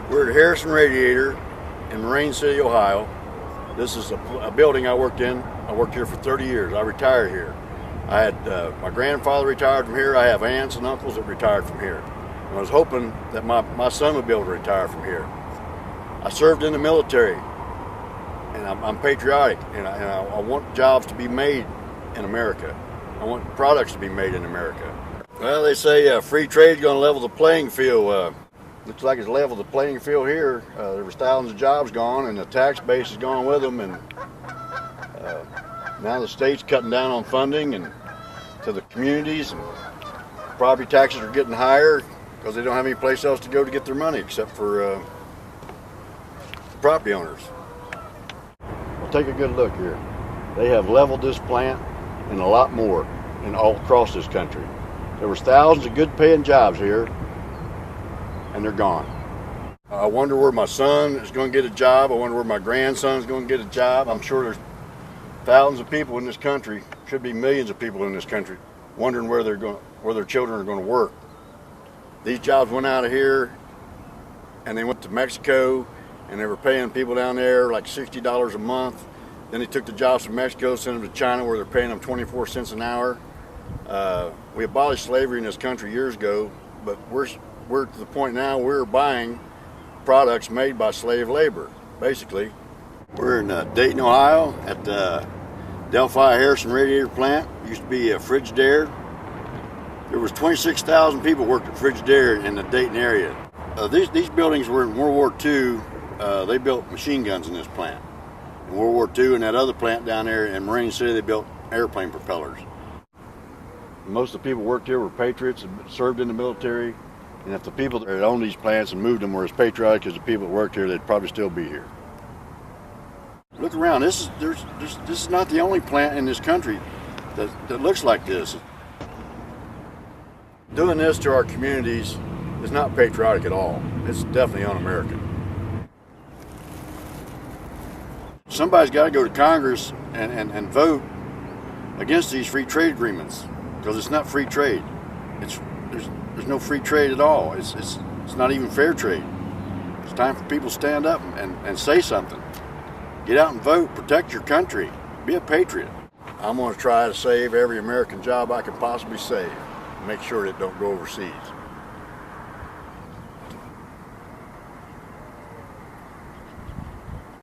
We're at Harrison Radiator in Marine City, Ohio. This is a building I worked in. I worked here for 30 years. I retired here. I had my grandfather retired from here. I have aunts and uncles that retired from here. And I was hoping that my son would be able to retire from here. I served in the military, and I'm patriotic, and I want jobs to be made in America. I want products to be made in America. Well, they say free trade is going to level the playing field. Looks like it's leveled the playing field here. There was thousands of jobs gone, and the tax base is gone with them. And now the state's cutting down on funding and to the communities, and property taxes are getting higher because they don't have any place else to go to get their money except for property owners. Well, take a good look here. They have leveled this plant and a lot more and all across this country. There was thousands of good paying jobs here, and they're gone. I wonder where my son is going to get a job. I wonder where my grandson is going to get a job. I'm sure there's thousands of people in this country, should be millions of people in this country, wondering where their children are going to work. These jobs went out of here, and they went to Mexico, and they were paying people down there like $60 a month. Then they took the jobs from Mexico, sent them to China, where they're paying them 24 cents an hour. We abolished slavery in this country years ago, but we're to the point now we're buying products made by slave labor, basically. We're in Dayton, Ohio, at the Delphi Harrison Radiator plant. It used to be a Frigidaire. There was 26,000 people worked at Frigidaire in the Dayton area. These buildings were in World War II. They built machine guns in this plant. In World War II, in that other plant down there in Marine City, they built airplane propellers. Most of the people worked here were patriots and served in the military. And if the people that owned these plants and moved them were as patriotic as the people that worked here, they'd probably still be here. Look around. This is not the only plant in this country that looks like this. Doing this to our communities is not patriotic at all. It's definitely un-American. Somebody's got to go to Congress and vote against these free trade agreements, because it's not free trade. There's no free trade at all. It's not even fair trade. It's time for people to stand up and say something. Get out and vote. Protect your country. Be a patriot. I'm going to try to save every American job I can possibly save. Make sure it don't go overseas.